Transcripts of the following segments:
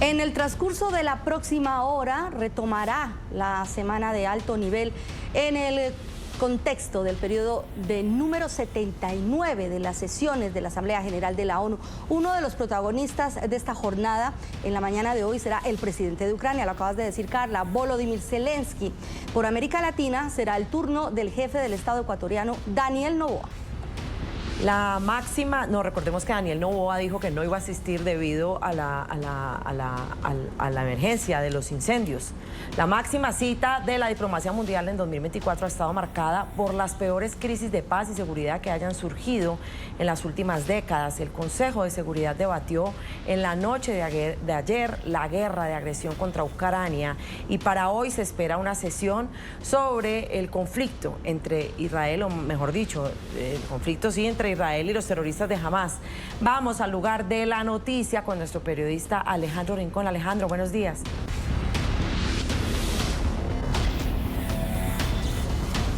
En el transcurso de la próxima hora retomará la semana de alto nivel en el contexto del periodo de número 79 de las sesiones de la Asamblea General de la ONU. Uno de los protagonistas de esta jornada en la mañana de hoy será el presidente de Ucrania, lo acabas de decir, Carla, Volodymyr Zelensky. Por América Latina será el turno del jefe del Estado ecuatoriano, Daniel Noboa. La máxima, recordemos que Daniel Noboa dijo que no iba a asistir debido a la emergencia de los incendios. La máxima cita de la diplomacia mundial en 2024 ha estado marcada por las peores crisis de paz y seguridad que hayan surgido en las últimas décadas. El Consejo de Seguridad debatió en la noche de ayer la guerra de agresión contra Ucrania y para hoy se espera una sesión sobre el conflicto entre Israel, o mejor dicho, el conflicto sí entre Israel y los terroristas de Hamás. Vamos al lugar de la noticia con nuestro periodista Alejandro Rincón. Alejandro, buenos días.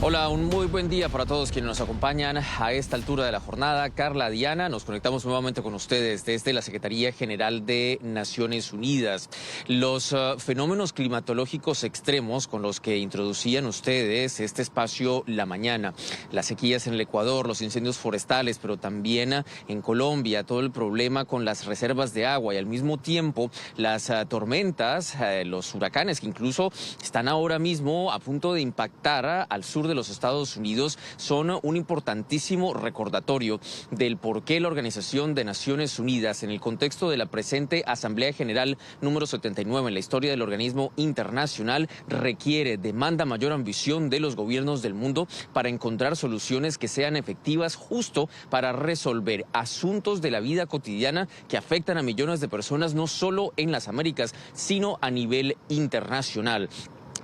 Hola, un muy buen día para todos quienes nos acompañan a esta altura de la jornada. Carla, Diana, nos conectamos nuevamente con ustedes desde la Secretaría General de Naciones Unidas. Los fenómenos climatológicos extremos con los que introducían ustedes este espacio la mañana, las sequías en el Ecuador, los incendios forestales, pero también en Colombia, todo el problema con las reservas de agua y al mismo tiempo las tormentas, los huracanes que incluso están ahora mismo a punto de impactar al sur de los Estados Unidos, son un importantísimo recordatorio del por qué la Organización de Naciones Unidas, en el contexto de la presente Asamblea General número 79 en la historia del organismo internacional, demanda mayor ambición de los gobiernos del mundo para encontrar soluciones que sean efectivas justo para resolver asuntos de la vida cotidiana que afectan a millones de personas, no solo en las Américas, sino a nivel internacional.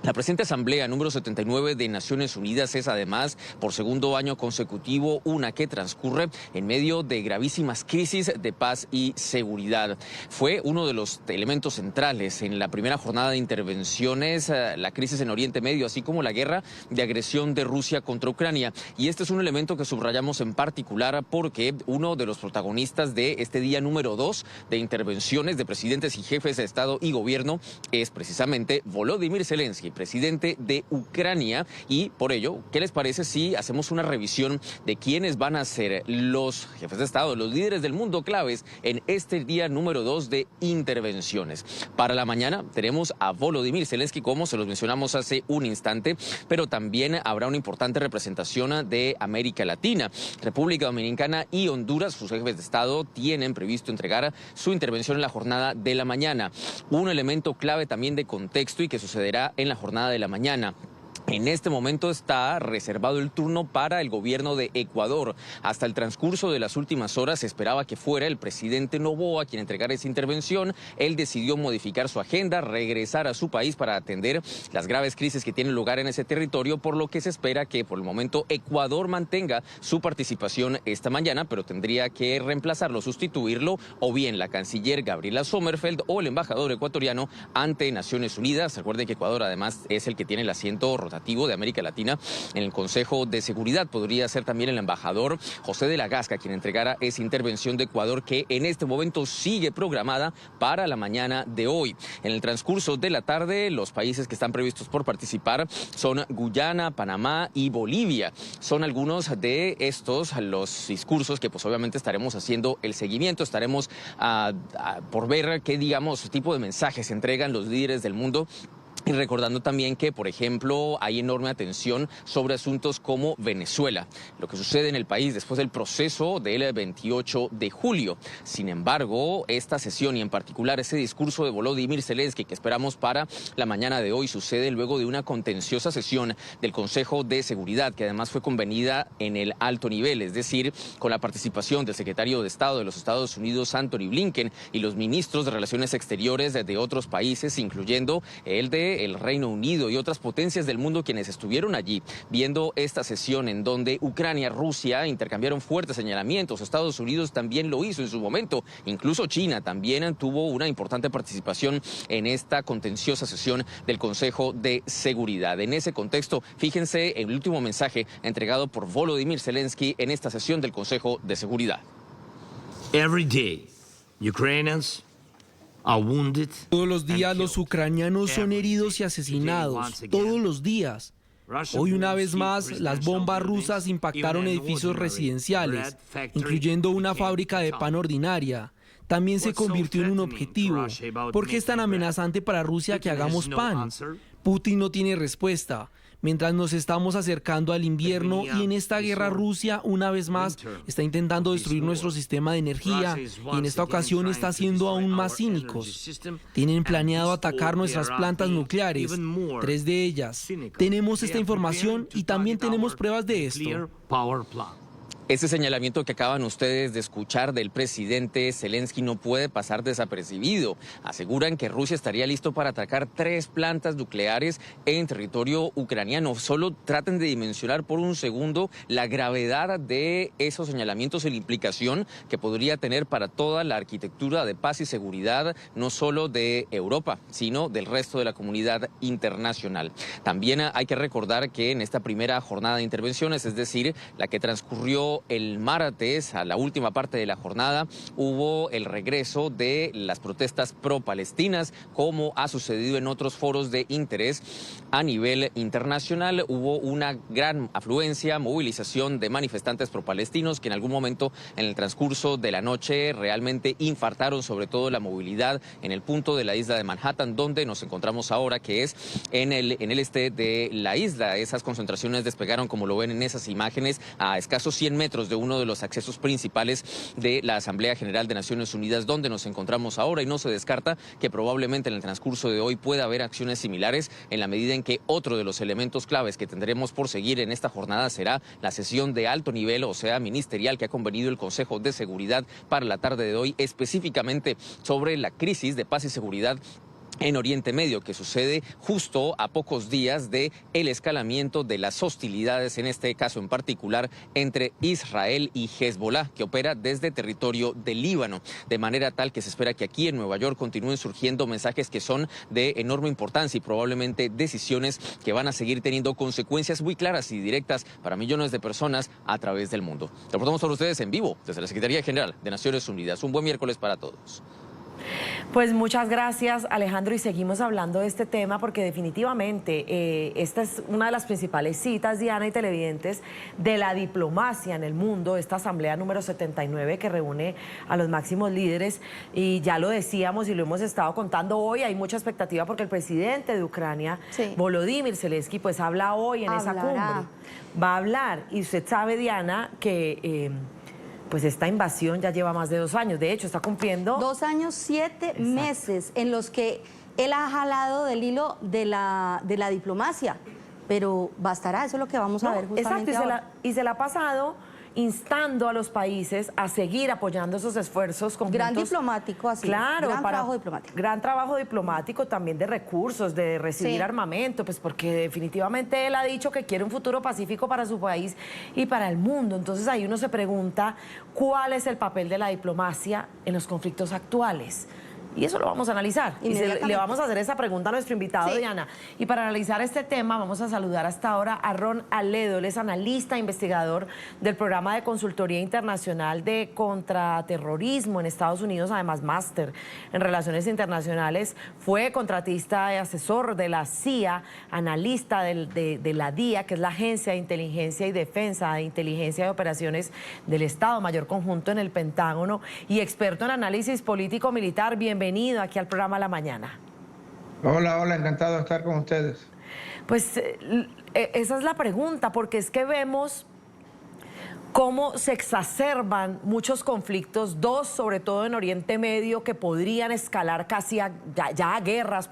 La presente Asamblea número 79 de Naciones Unidas es además, por segundo año consecutivo, una que transcurre en medio de gravísimas crisis de paz y seguridad. Fue uno de los elementos centrales en la primera jornada de intervenciones, la crisis en Oriente Medio, así como la guerra de agresión de Rusia contra Ucrania. Y este es un elemento que subrayamos en particular porque uno de los protagonistas de este día número 2 de intervenciones de presidentes y jefes de Estado y Gobierno es precisamente Volodymyr Zelensky, presidente de Ucrania, y por ello, ¿qué les parece si hacemos una revisión de quiénes van a ser los jefes de Estado, los líderes del mundo claves en este día número 2 de intervenciones? Para la mañana tenemos a Volodymyr Zelensky, como se los mencionamos hace un instante, pero también habrá una importante representación de América Latina. República Dominicana y Honduras, sus jefes de Estado, tienen previsto entregar su intervención en la jornada de la mañana. Un elemento clave también de contexto y que sucederá en la jornada de la mañana. En este momento está reservado el turno para el gobierno de Ecuador. Hasta el transcurso de las últimas horas se esperaba que fuera el presidente Noboa quien entregara esa intervención. Él decidió modificar su agenda, regresar a su país para atender las graves crisis que tienen lugar en ese territorio, por lo que se espera que por el momento Ecuador mantenga su participación esta mañana, pero tendría que reemplazarlo, sustituirlo, o bien la canciller Gabriela Sommerfeld o el embajador ecuatoriano ante Naciones Unidas. Recuerden que Ecuador además es el que tiene el asiento rotativo de América Latina en el Consejo de Seguridad. Podría ser también el embajador José de la Gasca quien entregara esa intervención de Ecuador, que en este momento sigue programada para la mañana de hoy. En el transcurso de la tarde, los países que están previstos por participar son Guyana, Panamá y Bolivia. Son algunos de estos los discursos que pues obviamente estaremos haciendo el seguimiento, estaremos por ver qué tipo de mensajes entregan los líderes del mundo. Y recordando también que, por ejemplo, hay enorme atención sobre asuntos como Venezuela, lo que sucede en el país después del proceso del 28 de julio. Sin embargo, esta sesión y en particular ese discurso de Volodymyr Zelensky que esperamos para la mañana de hoy sucede luego de una contenciosa sesión del Consejo de Seguridad, que además fue convenida en el alto nivel, es decir, con la participación del secretario de Estado de los Estados Unidos, Antony Blinken, y los ministros de Relaciones Exteriores de otros países, incluyendo el de el Reino Unido y otras potencias del mundo, quienes estuvieron allí viendo esta sesión en donde Ucrania, Rusia intercambiaron fuertes señalamientos. Estados Unidos también lo hizo en su momento. Incluso China también tuvo una importante participación en esta contenciosa sesión del Consejo de Seguridad. En ese contexto, fíjense el último mensaje entregado por Volodymyr Zelensky en esta sesión del Consejo de Seguridad. Every day, Ukrainians Todos los días los ucranianos son heridos y asesinados, todos los días. Hoy una vez más, las bombas rusas impactaron edificios residenciales, incluyendo una fábrica de pan ordinaria. También se convirtió en un objetivo. ¿Por qué es tan amenazante para Rusia que hagamos pan? Putin no tiene respuesta. Mientras nos estamos acercando al invierno y en esta guerra Rusia, una vez más, está intentando destruir nuestro sistema de energía y en esta ocasión está siendo aún más cínicos. Tienen planeado atacar nuestras plantas nucleares, 3 de ellas. Tenemos esta información y también tenemos pruebas de esto. Este señalamiento que acaban ustedes de escuchar del presidente Zelensky no puede pasar desapercibido. Aseguran que Rusia estaría listo para atacar 3 plantas nucleares en territorio ucraniano. Solo traten de dimensionar por un segundo la gravedad de esos señalamientos y la implicación que podría tener para toda la arquitectura de paz y seguridad, no solo de Europa, sino del resto de la comunidad internacional. También hay que recordar que en esta primera jornada de intervenciones, es decir, la que transcurrió el martes, a la última parte de la jornada, hubo el regreso de las protestas pro-palestinas, como ha sucedido en otros foros de interés a nivel internacional. Hubo una gran afluencia, movilización de manifestantes pro-palestinos que en algún momento en el transcurso de la noche realmente infartaron sobre todo la movilidad en el punto de la isla de Manhattan, donde nos encontramos ahora, que es en el este de la isla. Esas concentraciones despegaron, como lo ven en esas imágenes, a escasos 100 metros de uno de los accesos principales de la Asamblea General de Naciones Unidas, donde nos encontramos ahora, y no se descarta que probablemente en el transcurso de hoy pueda haber acciones similares, en la medida en que otro de los elementos claves que tendremos por seguir en esta jornada será la sesión de alto nivel, o sea, ministerial, que ha convenido el Consejo de Seguridad para la tarde de hoy, específicamente sobre la crisis de paz y seguridad en Oriente Medio, que sucede justo a pocos días de el escalamiento de las hostilidades, en este caso en particular, entre Israel y Hezbollah, que opera desde territorio del Líbano, de manera tal que se espera que aquí en Nueva York continúen surgiendo mensajes que son de enorme importancia y probablemente decisiones que van a seguir teniendo consecuencias muy claras y directas para millones de personas a través del mundo. Reportamos para ustedes en vivo desde la Secretaría General de Naciones Unidas. Un buen miércoles para todos. Pues muchas gracias, Alejandro, y seguimos hablando de este tema porque definitivamente esta es una de las principales citas, Diana y televidentes, de la diplomacia en el mundo, esta asamblea número 79 que reúne a los máximos líderes, y ya lo decíamos y lo hemos estado contando hoy, hay mucha expectativa porque el presidente de Ucrania, sí, Volodymyr Zelensky, pues habla hoy en esa cumbre, va a hablar, y usted sabe, Diana, que pues esta invasión ya lleva más de 2 años. De hecho, está cumpliendo 2 años, 7 meses en los que él ha jalado del hilo de la diplomacia. Pero bastará, eso es lo que vamos a ver justamente ahora. Y se la ha pasado instando a los países a seguir apoyando esos esfuerzos conjuntos. Gran diplomático, así. Claro, gran trabajo diplomático. Gran trabajo diplomático, también de recursos, de recibir armamento, pues porque definitivamente él ha dicho que quiere un futuro pacífico para su país y para el mundo. Entonces ahí uno se pregunta cuál es el papel de la diplomacia en los conflictos actuales. Y eso lo vamos a analizar. Y le vamos a hacer esa pregunta a nuestro invitado, Diana. Y para analizar este tema, vamos a saludar hasta ahora a Ron Aledo. Él es analista e investigador del programa de consultoría internacional de contraterrorismo en Estados Unidos, además máster en relaciones internacionales. Fue contratista y asesor de la CIA, analista de la DIA, que es la Agencia de Inteligencia y Defensa de Inteligencia y Operaciones del Estado Mayor Conjunto en el Pentágono, y experto en análisis político-militar. Bienvenido aquí al programa La Mañana. Hola, hola, encantado de estar con ustedes. Pues esa es la pregunta, porque es que vemos cómo se exacerban muchos conflictos, 2 sobre todo en Oriente Medio, que podrían escalar casi a guerras,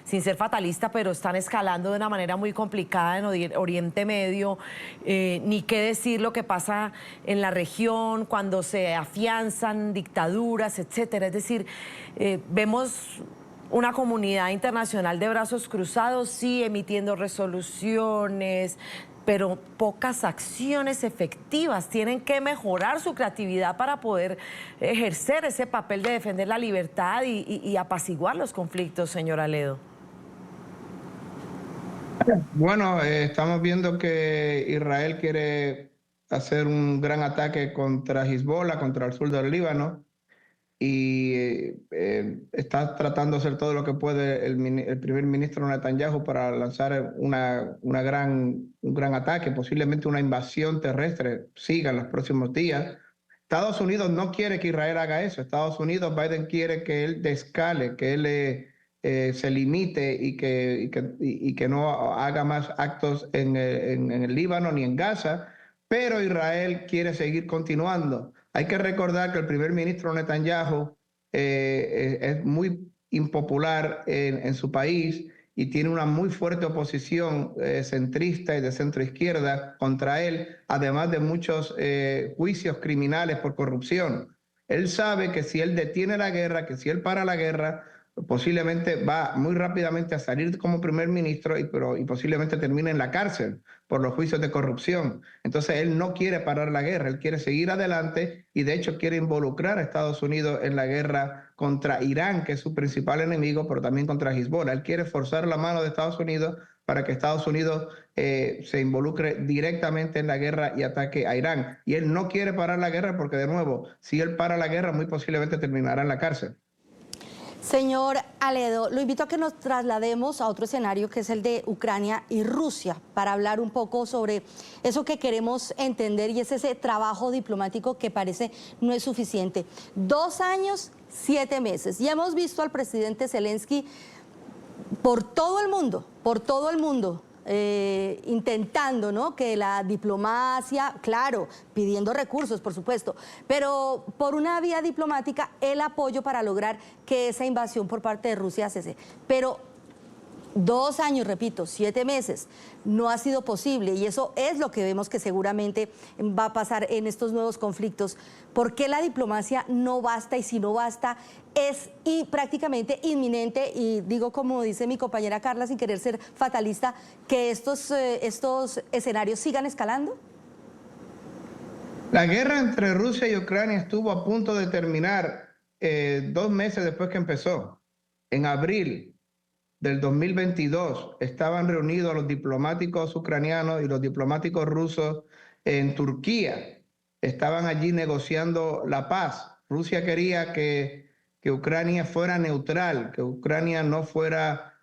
sin ser fatalista, pero están escalando de una manera muy complicada en Oriente Medio. Ni qué decir lo que pasa en la región cuando se afianzan dictaduras, etcétera. Es decir, vemos una comunidad internacional de brazos cruzados, sí, emitiendo resoluciones, pero pocas acciones efectivas. Tienen que mejorar su creatividad para poder ejercer ese papel de defender la libertad y apaciguar los conflictos, señor Aledo. Bueno, estamos viendo que Israel quiere hacer un gran ataque contra Hezbollah, contra el sur del Líbano. y está tratando de hacer todo lo que puede el primer ministro Netanyahu para lanzar un gran ataque, posiblemente una invasión terrestre, siga en los próximos días. Estados Unidos no quiere que Israel haga eso. Estados Unidos, Biden quiere que él descale, que él se limite y que no haga más actos en el Líbano ni en Gaza, pero Israel quiere seguir continuando. Hay que recordar que el primer ministro Netanyahu es muy impopular en su país y tiene una muy fuerte oposición centrista y de centro izquierda contra él, además de muchos juicios criminales por corrupción. Él sabe que si él detiene la guerra, que si él para la guerra, posiblemente va muy rápidamente a salir como primer ministro y posiblemente termine en la cárcel por los juicios de corrupción. Entonces él no quiere parar la guerra, él quiere seguir adelante y de hecho quiere involucrar a Estados Unidos en la guerra contra Irán, que es su principal enemigo, pero también contra Hezbollah. Él quiere forzar la mano de Estados Unidos para que Estados Unidos se involucre directamente en la guerra y ataque a Irán. Y él no quiere parar la guerra porque, de nuevo, si él para la guerra, muy posiblemente terminará en la cárcel. Señor Aledo, lo invito a que nos traslademos a otro escenario que es el de Ucrania y Rusia para hablar un poco sobre eso que queremos entender y es ese trabajo diplomático que parece no es suficiente. 2 años, 7 meses. Y hemos visto al presidente Zelensky por todo el mundo, intentando, ¿no?, que la diplomacia, claro, pidiendo recursos, por supuesto, pero por una vía diplomática, el apoyo para lograr que esa invasión por parte de Rusia cese. Pero 2 años, repito, 7 meses, no ha sido posible y eso es lo que vemos que seguramente va a pasar en estos nuevos conflictos. ¿Por qué la diplomacia no basta y si no basta es prácticamente inminente? Y digo, como dice mi compañera Carla, sin querer ser fatalista, que estos escenarios sigan escalando. La guerra entre Rusia y Ucrania estuvo a punto de terminar 2 meses después que empezó, en abril del 2022, estaban reunidos los diplomáticos ucranianos y los diplomáticos rusos en Turquía. Estaban allí negociando la paz. Rusia quería que Ucrania fuera neutral, que Ucrania no fuera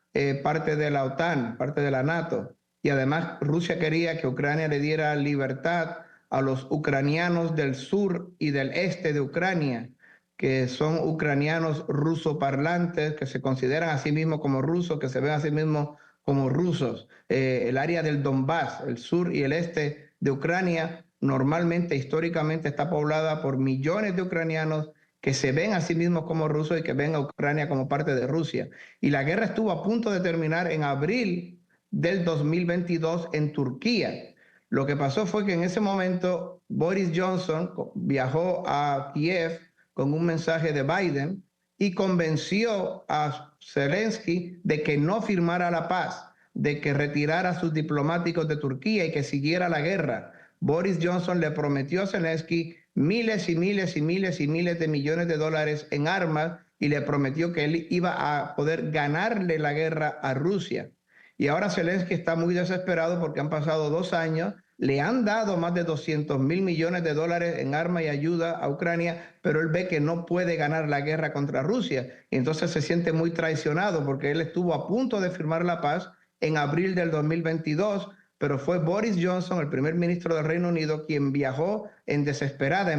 parte de la OTAN, parte de la NATO. Y además Rusia quería que Ucrania le diera libertad a los ucranianos del sur y del este de Ucrania, que son ucranianos rusoparlantes, que se consideran a sí mismos como rusos, que se ven a sí mismos como rusos. El área del Donbass, el sur y el este de Ucrania, normalmente, históricamente, está poblada por millones de ucranianos que se ven a sí mismos como rusos y que ven a Ucrania como parte de Rusia. Y la guerra estuvo a punto de terminar en abril del 2022 en Turquía. Lo que pasó fue que en ese momento Boris Johnson viajó a Kiev con un mensaje de Biden y convenció a Zelensky de que no firmara la paz, de que retirara a sus diplomáticos de Turquía y que siguiera la guerra. Boris Johnson le prometió a Zelensky miles y miles y miles y miles de millones de dólares en armas y le prometió que él iba a poder ganarle la guerra a Rusia. Y ahora Zelensky está muy desesperado porque han pasado 2 años, le han dado más de 200 mil millones de dólares en armas y ayuda a Ucrania, pero él ve que no puede ganar la guerra contra Rusia. Y entonces se siente muy traicionado porque él estuvo a punto de firmar la paz en abril del 2022, pero fue Boris Johnson, el primer ministro del Reino Unido, quien viajó en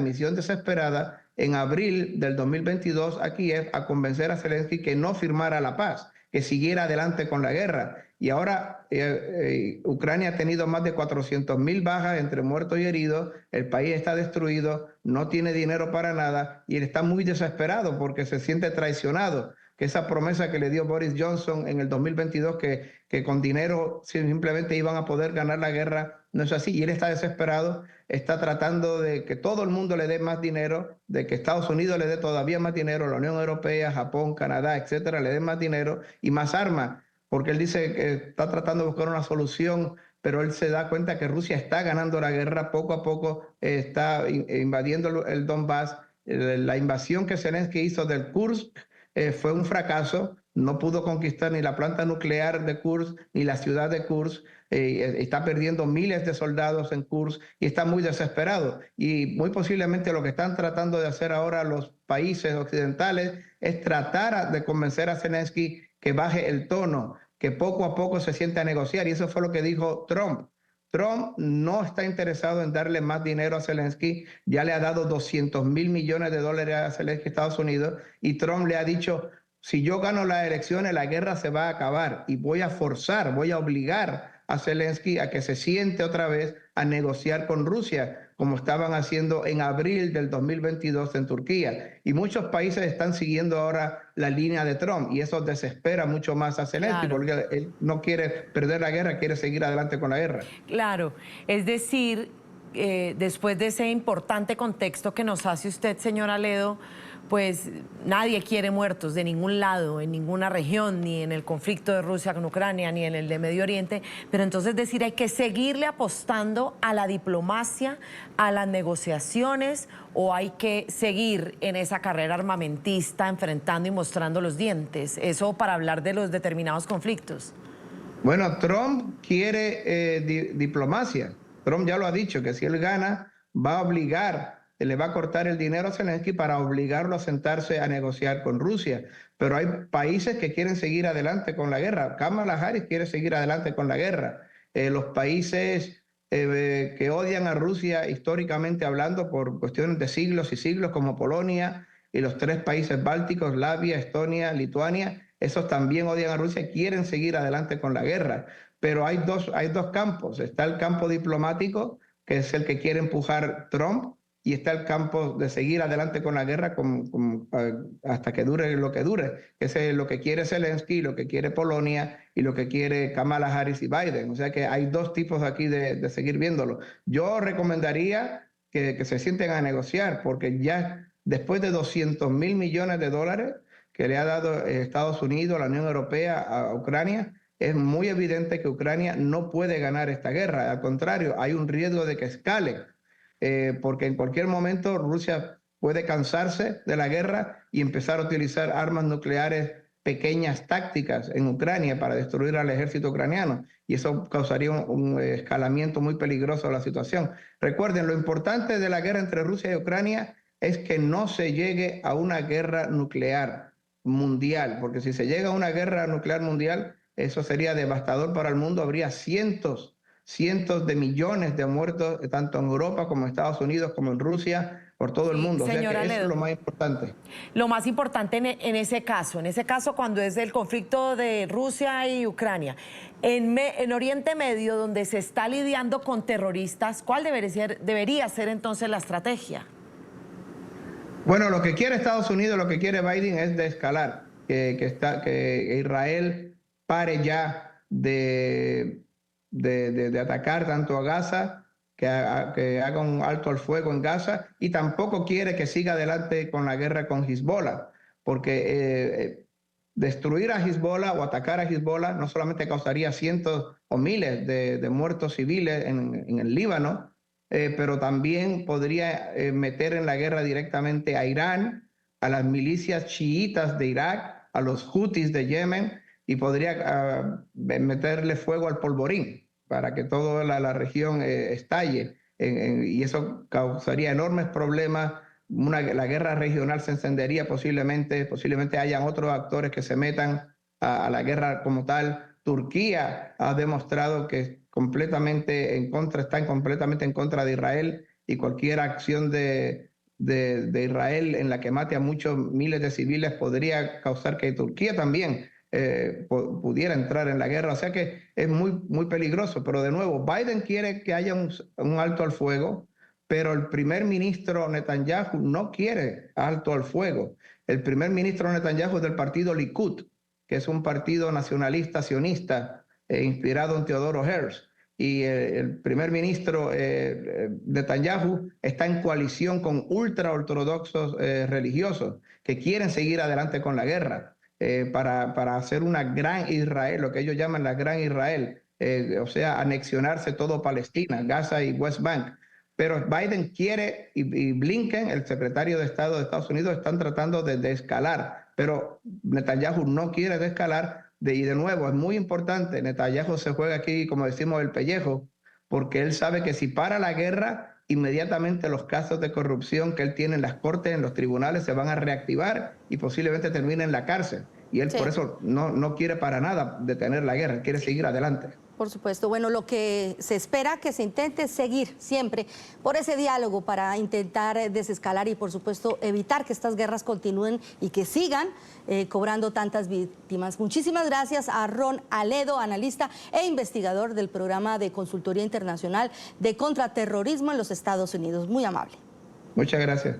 misión desesperada, en abril del 2022 a Kiev a convencer a Zelensky que no firmara la paz, que siguiera adelante con la guerra. Y ahora Ucrania ha tenido más de 400.000 bajas entre muertos y heridos, el país está destruido, no tiene dinero para nada y él está muy desesperado porque se siente traicionado, que esa promesa que le dio Boris Johnson en el 2022 que con dinero simplemente iban a poder ganar la guerra, no es así. Y él está desesperado, está tratando de que todo el mundo le dé más dinero, de que Estados Unidos le dé todavía más dinero, la Unión Europea, Japón, Canadá, etcétera, le den más dinero y más armas, porque él dice que está tratando de buscar una solución, pero él se da cuenta que Rusia está ganando la guerra poco a poco, está invadiendo el Donbass. La invasión que Zelensky hizo del Kursk fue un fracaso, no pudo conquistar ni la planta nuclear de Kursk, ni la ciudad de Kursk. Está perdiendo miles de soldados en Kursk y está muy desesperado. Y muy posiblemente lo que están tratando de hacer ahora los países occidentales es tratar de convencer a Zelensky que baje el tono, que poco a poco se siente a negociar. Y eso fue lo que dijo Trump. Trump no está interesado en darle más dinero a Zelensky, ya le ha dado 200.000 millones de dólares a Zelensky, Estados Unidos, y Trump le ha dicho, si yo gano las elecciones, la guerra se va a acabar y voy a forzar, voy a obligar a Zelensky a que se siente otra vez a negociar con Rusia, como estaban haciendo en abril del 2022 en Turquía. Y muchos países están siguiendo ahora la línea de Trump y eso desespera mucho más a Zelensky, porque él no quiere perder la guerra, quiere seguir adelante con la guerra. Claro, es decir, después de ese importante contexto que nos hace usted, señor Aledo, pues nadie quiere muertos de ningún lado, en ninguna región, ni en el conflicto de Rusia con Ucrania, ni en el de Medio Oriente, pero entonces decir, hay que seguirle apostando a la diplomacia, a las negociaciones, o hay que seguir en esa carrera armamentista, enfrentando y mostrando los dientes, eso para hablar de los determinados conflictos. Bueno, Trump quiere diplomacia. Trump ya lo ha dicho, que si él gana, va a obligar, le va a cortar el dinero a Zelensky para obligarlo a sentarse a negociar con Rusia. Pero hay países que quieren seguir adelante con la guerra. Kamala Harris quiere seguir adelante con la guerra. Los países que odian a Rusia históricamente hablando por cuestiones de siglos y siglos, como Polonia y los 3 países bálticos, Latvia, Estonia, Lituania, esos también odian a Rusia y quieren seguir adelante con la guerra. Pero hay dos campos. Está el campo diplomático, que es el que quiere empujar Trump, y está el campo de seguir adelante con la guerra hasta que dure lo que dure. Ese es lo que quiere Zelensky, lo que quiere Polonia y lo que quiere Kamala Harris y Biden. O sea que hay dos tipos aquí de seguir viéndolo. Yo recomendaría que se sienten a negociar, porque ya después de 200.000 millones de dólares que le ha dado Estados Unidos, la Unión Europea a Ucrania, es muy evidente que Ucrania no puede ganar esta guerra. Al contrario, hay un riesgo de que escale. Porque en cualquier momento Rusia puede cansarse de la guerra y empezar a utilizar armas nucleares pequeñas tácticas en Ucrania para destruir al ejército ucraniano, y eso causaría un escalamiento muy peligroso de la situación. Recuerden, lo importante de la guerra entre Rusia y Ucrania es que no se llegue a una guerra nuclear mundial, porque si se llega a una guerra nuclear mundial, eso sería devastador para el mundo. Habría cientos de millones de muertos, tanto en Europa como en Estados Unidos, como en Rusia, por todo el mundo. O sea que eso es lo más importante. Lo más importante en ese caso cuando es el conflicto de Rusia y Ucrania, en Oriente Medio, donde se está lidiando con terroristas, ¿cuál debería ser entonces la estrategia? Bueno, lo que quiere Estados Unidos, lo que quiere Biden es desescalar, que Israel pare ya de atacar tanto a Gaza, que haga un alto al fuego en Gaza, y tampoco quiere que siga adelante con la guerra con Hezbollah, porque destruir a Hezbollah o atacar a Hezbollah no solamente causaría cientos o miles de muertos civiles en el Líbano, pero también podría meter en la guerra directamente a Irán, a las milicias chiitas de Irak, a los hutis de Yemen, y podría meterle fuego al polvorín para que toda la región estalle. Y eso causaría enormes problemas. La guerra regional se encendería posiblemente hayan otros actores que se metan a la guerra como tal. Turquía ha demostrado que está completamente en contra de Israel, y cualquier acción de Israel en la que mate a muchos miles de civiles podría causar que Turquía también pudiera entrar en la guerra. O sea que es muy peligroso. Pero de nuevo, Biden quiere que haya un alto al fuego, pero el primer ministro Netanyahu no quiere alto al fuego. El primer ministro Netanyahu es del partido Likud, que es un partido nacionalista sionista inspirado en Teodoro Herzl. Y el primer ministro Netanyahu está en coalición con ultraortodoxos religiosos que quieren seguir adelante con la guerra. Para hacer una gran Israel, lo que ellos llaman la gran Israel, o sea, anexionarse todo Palestina, Gaza y West Bank. Pero Biden quiere, y Blinken, el secretario de Estado de Estados Unidos, están tratando de escalar pero Netanyahu no quiere desescalar. Y de nuevo, es muy importante, Netanyahu se juega aquí, como decimos, el pellejo, porque él sabe que si para la guerra, inmediatamente los casos de corrupción que él tiene en las cortes, en los tribunales, se van a reactivar y posiblemente termine en la cárcel. Y él por eso no quiere para nada detener la guerra, quiere seguir adelante. Por supuesto. Bueno, lo que se espera que se intente seguir siempre por ese diálogo para intentar desescalar y, por supuesto, evitar que estas guerras continúen y que sigan cobrando tantas víctimas. Muchísimas gracias a Ron Aledo, analista e investigador del programa de consultoría internacional de contraterrorismo en los Estados Unidos. Muy amable. Muchas gracias.